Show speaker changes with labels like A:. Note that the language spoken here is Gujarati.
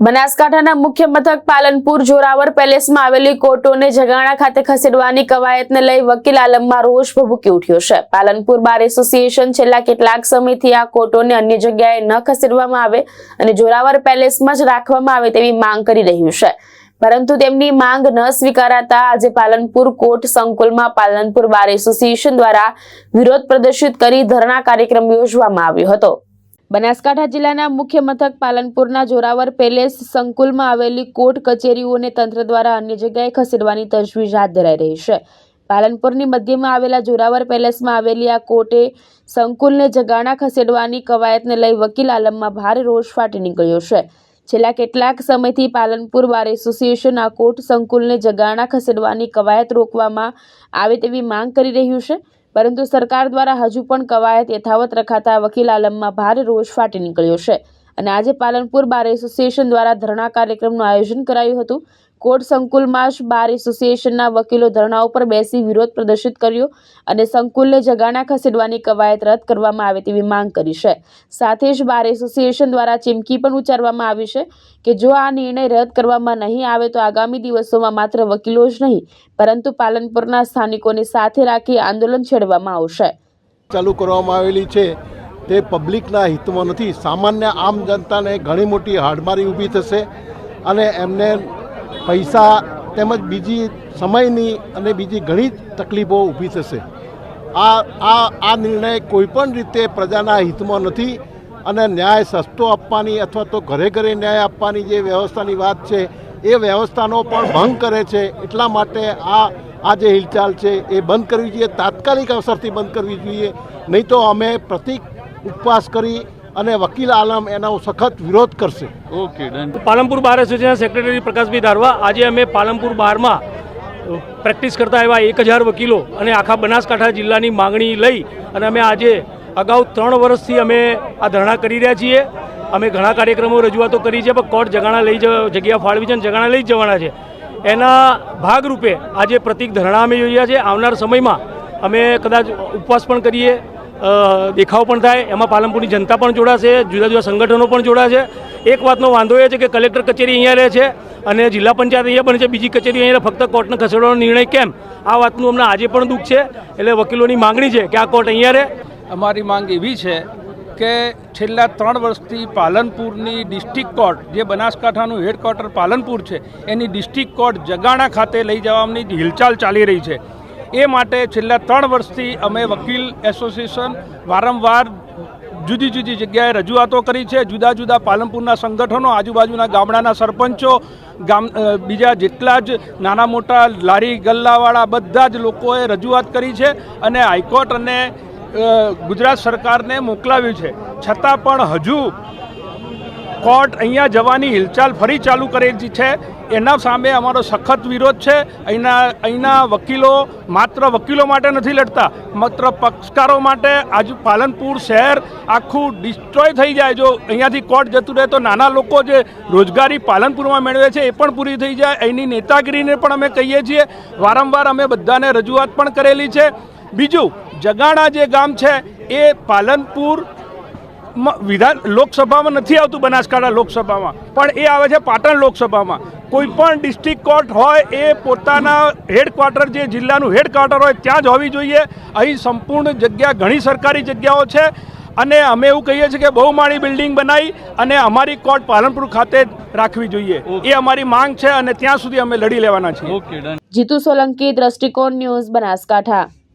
A: બનાસકાંઠાના મુખ્ય મથક પાલનપુર જોરાવર પેલેસમાં આવેલી કોર્ટોને જગાણા ખાતે ખસેડવાની કવાયતને લઈ વકીલ આલમમાં રોષ ભભૂકી ઉઠ્યો છે। પાલનપુર બાર એસોસિએશન છેલ્લા કેટલાક સમયથી આ કોર્ટોને અન્ય જગ્યાએ ન ખસેડવામાં આવે અને જોરાવર પેલેસમાં જ રાખવામાં આવે તેવી માંગ કરી રહ્યું છે, પરંતુ તેમની માંગ ન સ્વીકારાતા આજે પાલનપુર કોર્ટ સંકુલમાં પાલનપુર બાર એસોસિએશન દ્વારા વિરોધ પ્રદર્શિત કરી ધરણા કાર્યક્રમ યોજવામાં આવ્યો હતો। બનાસકાંઠા જિલ્લાના મુખ્ય મથક પાલનપુરના જોરાવર પેલેસ સંકુલમાં આવેલી કોર્ટ કચેરીઓને તંત્ર દ્વારા અન્ય જગ્યાએ ખસેડવાની તજવીજ હાથ ધરાઈ રહી છે। પાલનપુરની મધ્યમાં આવેલા જોરાવર પેલેસમાં આવેલી આ કોર્ટે સંકુલને જગાણા ખસેડવાની કવાયતને લઈ વકીલ આલમમાં ભારે રોષ ફાટી નીકળ્યો છે। છેલ્લા કેટલાક સમયથી પાલનપુર બાર એસોસિએશન આ કોર્ટ સંકુલને જગાણા ખસેડવાની કવાયત રોકવામાં આવે તેવી માંગ કરી રહ્યું છે, પરંતુ સરકાર દ્વારા હજુ પણ કવાયત યથાવત રખાતા વકીલ આલમમાં ભારે રોષ ફાટી નીકળ્યો છે અને આજે પાલનપુર બાર એસોસિએશન દ્વારા ધરણા કાર્યક્રમનું આયોજન કરાયું હતું। કોર્ટ સંકુલમાં જ બાર એસોસિએશનના વકીલો ધરણા ઉપર બેસી વિરોધ પ્રદર્શિત કર્યો અને સંકુલને જગાણા ખસેડવાની કવાયત રદ કરવામાં આવે તેવી માંગ કરી છે। સાથે જ બાર એસોસિએશન દ્વારા ચીમકી પણ ઉચ્ચારવામાં આવી છે કે જો આ નિર્ણય રદ કરવામાં નહીં આવે તો આગામી દિવસોમાં માત્ર વકીલો જ નહીં પરંતુ પાલનપુરના સ્થાનિકોને સાથે રાખી આંદોલન છેડવામાં આવશે।
B: ચાલુ કરવામાં આવેલી છે તે પબ્લિકના હિતમાં નથી, સામાન્ય આમ જનતાને ઘણી મોટી હાડમારી ઊભી થશે અને એમને પૈસા તેમજ બીજી સમયની અને બીજી ઘણી તકલીફો ઊભી થશે। આ નિર્ણય કોઈપણ રીતે પ્રજાના હિતમાં નથી અને ન્યાય સસ્તો આપવાની અથવા તો ઘરે ઘરે ન્યાય આપવાની જે વ્યવસ્થાની વાત છે એ વ્યવસ્થાનો પણ ભંગ કરે છે। એટલા માટે આ જે હિલચાલ છે એ બંધ કરવી જોઈએ, તાત્કાલિક અવસરથી બંધ કરવી જોઈએ, નહીં તો અમે પ્રતિક ઉપવાસ કરી અને વકીલ આલમ એનો સખત વિરોધ કરશે।
C: Okay done. પાલનપુર બાર એસોસિએશનના સેક્રેટરી પ્રકાશભાઈ ધારવા, આજે અમે પાલનપુર બારમાં પ્રેક્ટિસ કરતા એવા 1000 વકીલો અને આખા બનાસકાંઠા જિલ્લાની માગણી લઈ અને અમે આજે અગાઉ 3 વર્ષથી અમે આ ધરણા કરી રહ્યા છીએ। અમે ઘણા કાર્યક્રમો રજૂઆતો કરી છે, પણ કોર્ટ જગાણા લઈ જગ્યા ફાળવી છે અને જગાણા લઈ જવાના છે। એના ભાગરૂપે આજે પ્રતિક ધરણા અમે જોઈ રહ્યા છે। આવનાર સમયમાં અમે કદાચ ઉપવાસ પણ કરીએ, દેખાવ પણ થાય, એમાં પાલનપુરની જનતા પણ જોડાશે, જુદા જુદા સંગઠનો પણ જોડાશે। એક વાતનો વાંધો એ છે કે કલેક્ટર કચેરી અહીંયા રહે છે અને જિલ્લા પંચાયત અહીંયા બને છે, બીજી કચેરી અહીંયા ફક્ત કોર્ટને ખસેડવાનો નિર્ણય કેમ? આ વાતનું અમને આજે પણ દુઃખ છે। એટલે વકીલોની માંગણી છે કે આ કોર્ટ અહીંયા રહે।
D: અમારી માંગ એવી છે કે છેલ્લા 3 વર્ષથી પાલનપુરની ડિસ્ટ્રિક્ટ કોર્ટ, જે બનાસકાંઠાનું હેડક્વાર્ટર પાલનપુર છે, એની ડિસ્ટ્રિક્ટ કોર્ટ જગાણા ખાતે લઈ જવાની હિલચાલ ચાલી રહી છે। એ માટે છેલ્લા 3 વર્ષથી અમે વકીલ એસોસિએશન વારંવાર જુદી જુદી જગ્યાએ રજૂઆતો કરી છે। જુદા જુદા પાલનપુરના સંગઠનો, આજુબાજુના ગામડાના સરપંચો, બીજા જેટલા જ નાના મોટા લારી ગલ્લાવાળા બધા જ લોકોએ રજૂઆત કરી છે અને હાઈકોર્ટ અને ગુજરાત સરકારને મોકલાવ્યું છે, છતાં પણ હજુ કોર્ટ અહીંયા જવાની હિલચાલ ફરી ચાલુ કરેલી છે। એના સામે અમારો સખત વિરોધ છે। અહીંના વકીલો માત્ર વકીલો માટે નથી લડતા, માત્ર પક્ષકારો માટે। આજુ પાલનપુર શહેર આખું ડિસ્ટ્રોય થઈ જાય જો અહીંયાથી કોર્ટ જતું રહે તો નાના લોકો જે રોજગારી પાલનપુરમાં મેળવે છે એ પણ પૂરી થઈ જાય। અહીંની નેતાગીરીને પણ અમે કહીએ છીએ, વારંવાર અમે બધાને રજૂઆત પણ કરેલી છે। બીજું, જગાણા જે ગામ છે એ પાલનપુર લોકસભામાં નથી આવતું, બનાસકાંઠા લોકસભામાં, પણ એ આવે છે પાટણ લોકસભામાં। કોઈ પણ ડિસ્ટ્રિક્ટ કોર્ટ હોય એ પોતાના હેડક્વાર્ટર, જે જિલ્લાનું હેડક્વાર્ટર હોય ત્યાં જ હોવી જોઈએ। અહીં સંપૂર્ણ જગ્યા, ઘણી સરકારી જગ્યાઓ છે અને અમે એવું કહીએ છીએ કે બહુમાળી બિલ્ડિંગ બનાવી અને અમારી કોર્ટ પાલનપુર ખાતે જ રાખવી જોઈએ, એ અમારી માંગ છે અને ત્યાં સુધી અમે લડી લેવાના છીએ।
A: જીતુ સોલંકી, દ્રષ્ટિકોણ ન્યૂઝ, બનાસકાંઠા।